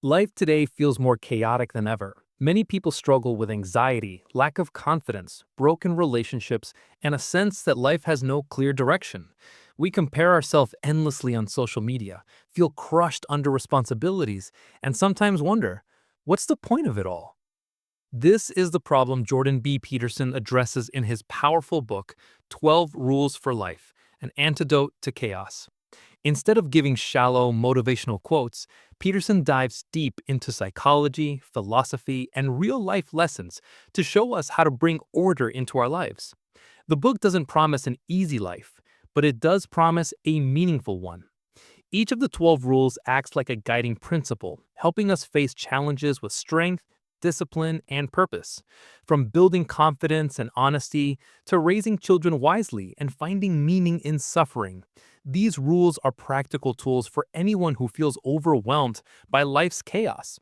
Life today feels more chaotic than ever. Many people struggle with anxiety, lack of confidence, broken relationships, and a sense that life has no clear direction. We compare ourselves endlessly on social media, feel crushed under responsibilities, and sometimes wonder, what's the point of it all? This is the problem Jordan B. Peterson addresses in his powerful book, 12 Rules for Life, An Antidote to Chaos. Instead of giving shallow, motivational quotes, Peterson dives deep into psychology, philosophy, and real life lessons to show us how to bring order into our lives. The book doesn't promise an easy life, but it does promise a meaningful one. Each of the 12 rules acts like a guiding principle, helping us face challenges with strength, discipline, and purpose. From building confidence and honesty to raising children wisely and finding meaning in suffering. These rules are practical tools for anyone who feels overwhelmed by life's chaos.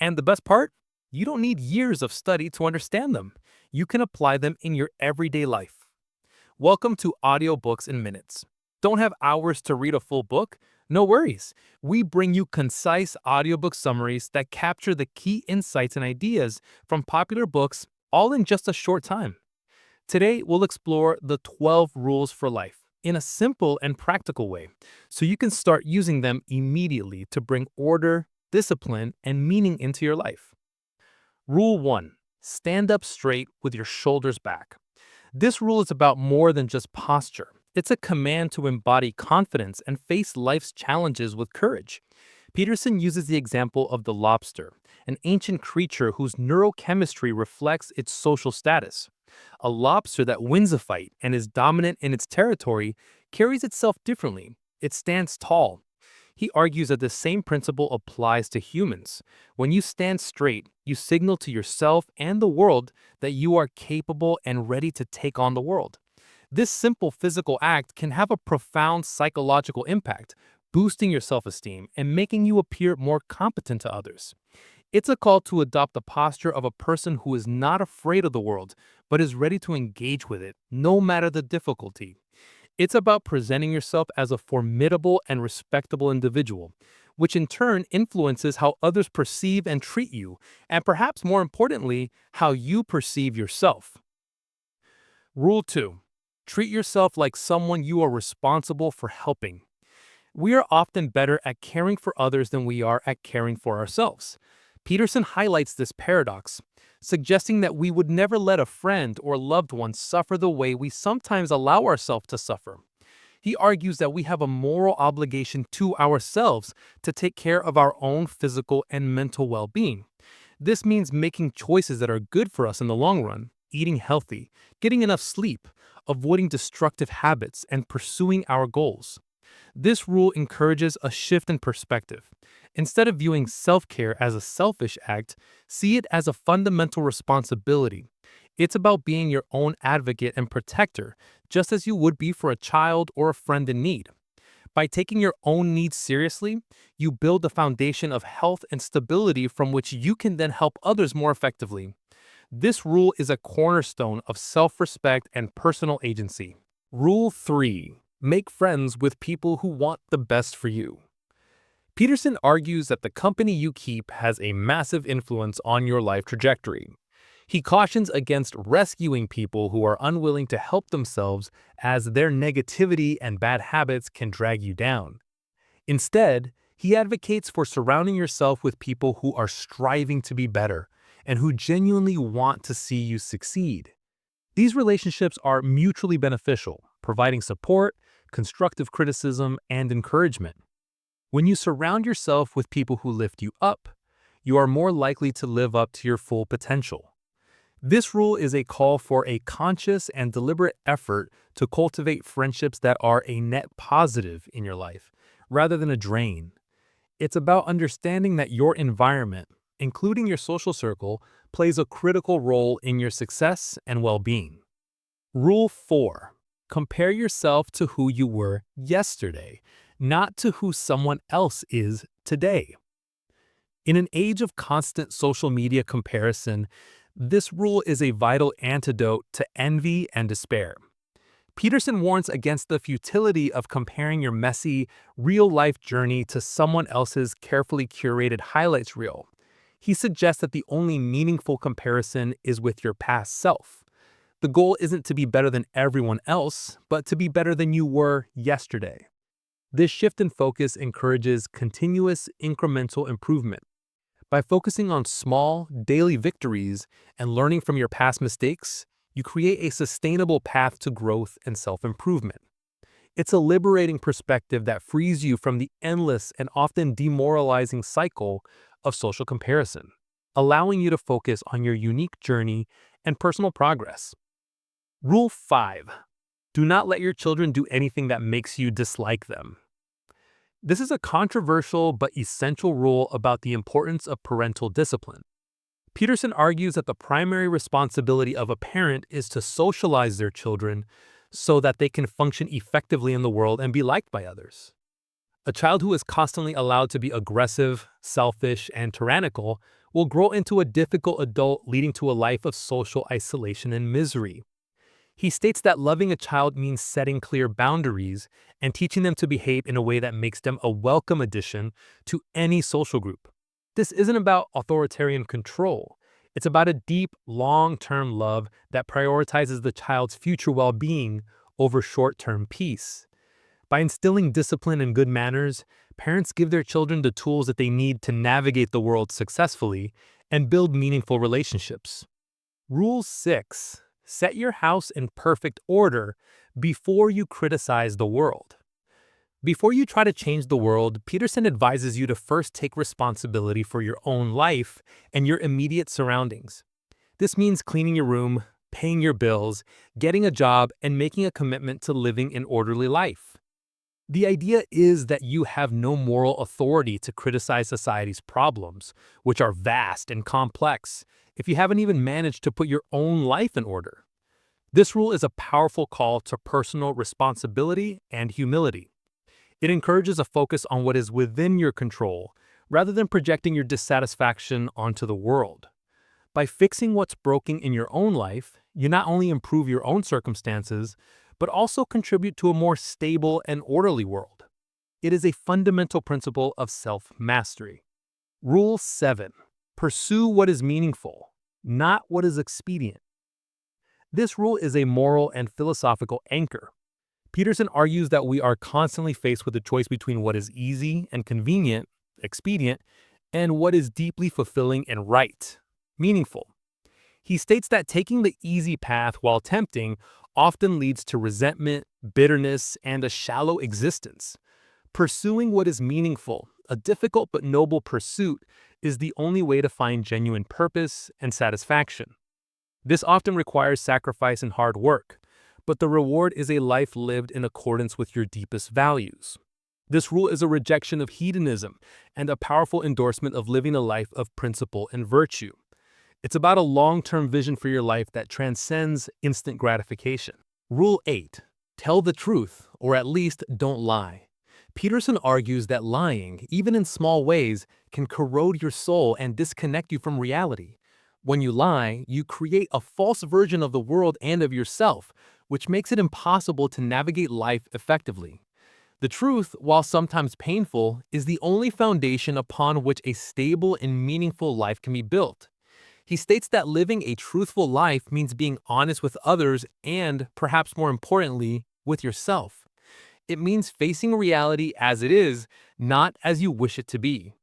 And the best part? You don't need years of study to understand them. You can apply them in your everyday life. Welcome to Audiobooks in Minutes. Don't have hours to read a full book? No worries. We bring you concise audiobook summaries that capture the key insights and ideas from popular books all in just a short time. Today, we'll explore the 12 rules for life in a simple and practical way, so you can start using them immediately to bring order, discipline, and meaning into your life. Rule 1. Stand up straight with your shoulders back. This rule is about more than just posture. It's a command to embody confidence and face life's challenges with courage. Peterson uses the example of the lobster, an ancient creature whose neurochemistry reflects its social status. A lobster that wins a fight and is dominant in its territory carries itself differently. It stands tall. He argues that the same principle applies to humans. When you stand straight, you signal to yourself and the world that you are capable and ready to take on the world. This simple physical act can have a profound psychological impact, boosting your self-esteem and making you appear more competent to others. It's a call to adopt the posture of a person who is not afraid of the world, but is ready to engage with it, no matter the difficulty. It's about presenting yourself as a formidable and respectable individual, which in turn influences how others perceive and treat you, and perhaps more importantly, how you perceive yourself. Rule 2. Treat yourself like someone you are responsible for helping. We are often better at caring for others than we are at caring for ourselves. Peterson highlights this paradox, suggesting that we would never let a friend or loved one suffer the way we sometimes allow ourselves to suffer. He argues that we have a moral obligation to ourselves to take care of our own physical and mental well-being. This means making choices that are good for us in the long run, eating healthy, getting enough sleep, avoiding destructive habits, and pursuing our goals. This rule encourages a shift in perspective. Instead of viewing self-care as a selfish act, see it as a fundamental responsibility. It's about being your own advocate and protector, just as you would be for a child or a friend in need. By taking your own needs seriously, you build a foundation of health and stability from which you can then help others more effectively. This rule is a cornerstone of self-respect and personal agency. Rule 3. Make friends with people who want the best for you. Peterson argues that the company you keep has a massive influence on your life trajectory. He cautions against rescuing people who are unwilling to help themselves, as their negativity and bad habits can drag you down. Instead, he advocates for surrounding yourself with people who are striving to be better and who genuinely want to see you succeed. These relationships are mutually beneficial, providing support, constructive criticism, and encouragement. When you surround yourself with people who lift you up, you are more likely to live up to your full potential. This rule is a call for a conscious and deliberate effort to cultivate friendships that are a net positive in your life, rather than a drain. It's about understanding that your environment, including your social circle, plays a critical role in your success and well-being. Rule 4. Compare yourself to who you were yesterday, not to who someone else is today. In an age of constant social media comparison, this rule is a vital antidote to envy and despair. Peterson warns against the futility of comparing your messy, real-life journey to someone else's carefully curated highlights reel. He suggests that the only meaningful comparison is with your past self. The goal isn't to be better than everyone else, but to be better than you were yesterday. This shift in focus encourages continuous incremental improvement. By focusing on small, daily victories and learning from your past mistakes, you create a sustainable path to growth and self-improvement. It's a liberating perspective that frees you from the endless and often demoralizing cycle of social comparison, allowing you to focus on your unique journey and personal progress. Rule 5. Do not let your children do anything that makes you dislike them. This is a controversial but essential rule about the importance of parental discipline. Peterson argues that the primary responsibility of a parent is to socialize their children so that they can function effectively in the world and be liked by others. A child who is constantly allowed to be aggressive, selfish, and tyrannical will grow into a difficult adult, leading to a life of social isolation and misery. He states that loving a child means setting clear boundaries and teaching them to behave in a way that makes them a welcome addition to any social group. This isn't about authoritarian control. It's about a deep, long-term love that prioritizes the child's future well-being over short-term peace. By instilling discipline and good manners, parents give their children the tools that they need to navigate the world successfully and build meaningful relationships. Rule 6. Set your house in perfect order before you criticize the world. Before you try to change the world, Peterson advises you to first take responsibility for your own life and your immediate surroundings. This means cleaning your room, paying your bills, getting a job, and making a commitment to living an orderly life. The idea is that you have no moral authority to criticize society's problems, which are vast and complex, if you haven't even managed to put your own life in order. This rule is a powerful call to personal responsibility and humility. It encourages a focus on what is within your control, rather than projecting your dissatisfaction onto the world. By fixing what's broken in your own life, you not only improve your own circumstances, but also contribute to a more stable and orderly world. It is a fundamental principle of self-mastery. Rule 7. Pursue what is meaningful, not what is expedient. This rule is a moral and philosophical anchor. Peterson argues that we are constantly faced with the choice between what is easy and convenient, expedient, and what is deeply fulfilling and right, meaningful. He states that taking the easy path while tempting often leads to resentment, bitterness, and a shallow existence. Pursuing what is meaningful, a difficult but noble pursuit, is the only way to find genuine purpose and satisfaction. This often requires sacrifice and hard work, but the reward is a life lived in accordance with your deepest values. This rule is a rejection of hedonism and a powerful endorsement of living a life of principle and virtue. It's about a long-term vision for your life that transcends instant gratification. Rule 8. Tell the truth, or at least don't lie. Peterson argues that lying, even in small ways, can corrode your soul and disconnect you from reality. When you lie, you create a false version of the world and of yourself, which makes it impossible to navigate life effectively. The truth, while sometimes painful, is the only foundation upon which a stable and meaningful life can be built. He states that living a truthful life means being honest with others and, perhaps more importantly, with yourself. It means facing reality as it is, not as you wish it to be.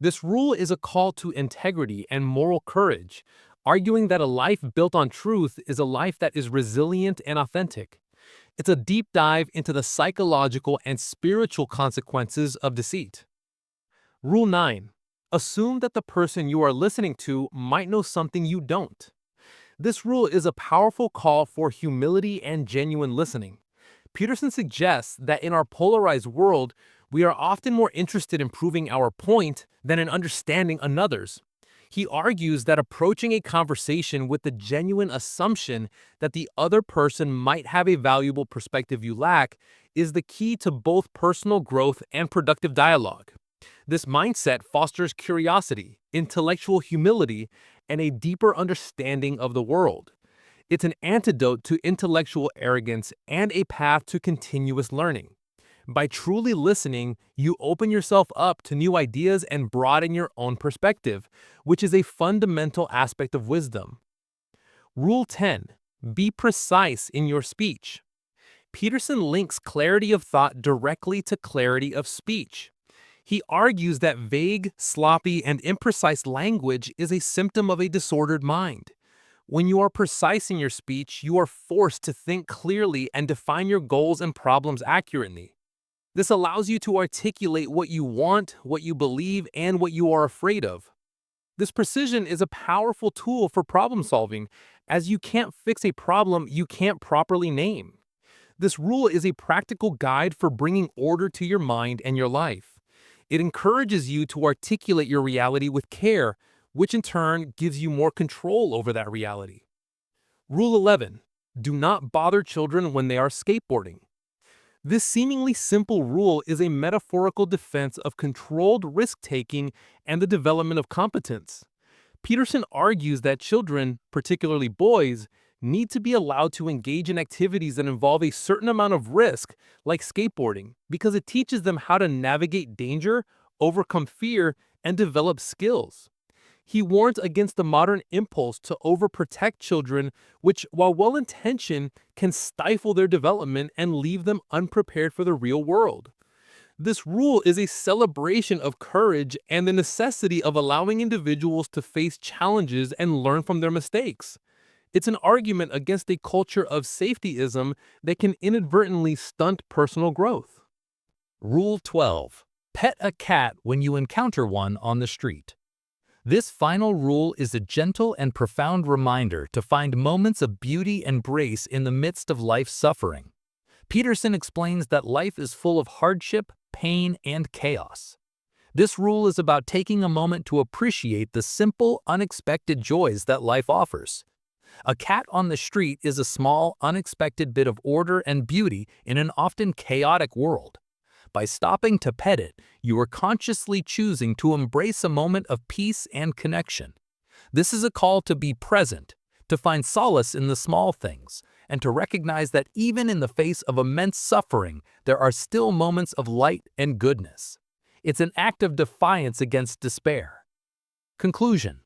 This rule is a call to integrity and moral courage, arguing that a life built on truth is a life that is resilient and authentic. It's a deep dive into the psychological and spiritual consequences of deceit. Rule 9. Assume that the person you are listening to might know something you don't. This rule is a powerful call for humility and genuine listening. Peterson suggests that in our polarized world, we are often more interested in proving our point than in understanding another's. He argues that approaching a conversation with the genuine assumption that the other person might have a valuable perspective you lack is the key to both personal growth and productive dialogue. This mindset fosters curiosity, intellectual humility, and a deeper understanding of the world. It's an antidote to intellectual arrogance and a path to continuous learning. By truly listening, you open yourself up to new ideas and broaden your own perspective, which is a fundamental aspect of wisdom. Rule 10. Be precise in your speech. Peterson links clarity of thought directly to clarity of speech. He argues that vague, sloppy, and imprecise language is a symptom of a disordered mind. When you are precise in your speech, you are forced to think clearly and define your goals and problems accurately. This allows you to articulate what you want, what you believe, and what you are afraid of. This precision is a powerful tool for problem solving, as you can't fix a problem you can't properly name. This rule is a practical guide for bringing order to your mind and your life. It encourages you to articulate your reality with care, which in turn gives you more control over that reality. Rule 11. Do not bother children when they are skateboarding. This seemingly simple rule is a metaphorical defense of controlled risk-taking and the development of competence. Peterson argues that children, particularly boys, need to be allowed to engage in activities that involve a certain amount of risk, like skateboarding, because it teaches them how to navigate danger, overcome fear, and develop skills. He warns against the modern impulse to overprotect children, which, while well-intentioned, can stifle their development and leave them unprepared for the real world. This rule is a celebration of courage and the necessity of allowing individuals to face challenges and learn from their mistakes. It's an argument against a culture of safetyism that can inadvertently stunt personal growth. Rule 12. Pet a cat when you encounter one on the street. This final rule is a gentle and profound reminder to find moments of beauty and grace in the midst of life's suffering. Peterson explains that life is full of hardship, pain, and chaos. This rule is about taking a moment to appreciate the simple, unexpected joys that life offers. A cat on the street is a small, unexpected bit of order and beauty in an often chaotic world. By stopping to pet it, you are consciously choosing to embrace a moment of peace and connection. This is a call to be present, to find solace in the small things, and to recognize that even in the face of immense suffering, there are still moments of light and goodness. It's an act of defiance against despair. Conclusion.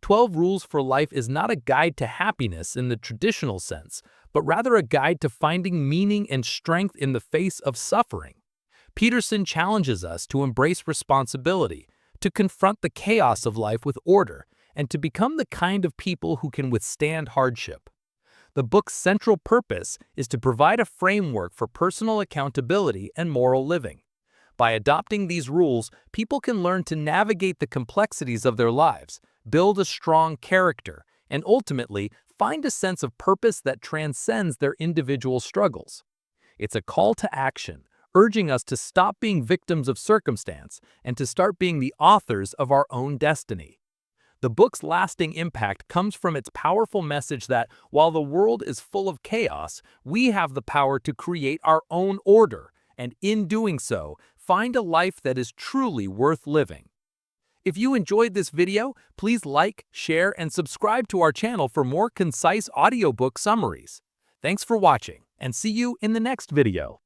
12 Rules for Life is not a guide to happiness in the traditional sense, but rather a guide to finding meaning and strength in the face of suffering. Peterson challenges us to embrace responsibility, to confront the chaos of life with order, and to become the kind of people who can withstand hardship. The book's central purpose is to provide a framework for personal accountability and moral living. By adopting these rules, people can learn to navigate the complexities of their lives, build a strong character, and ultimately find a sense of purpose that transcends their individual struggles. It's a call to action, urging us to stop being victims of circumstance and to start being the authors of our own destiny. The book's lasting impact comes from its powerful message that, while the world is full of chaos, we have the power to create our own order, and in doing so, find a life that is truly worth living. If you enjoyed this video, please like, share, and subscribe to our channel for more concise audiobook summaries. Thanks for watching, and see you in the next video.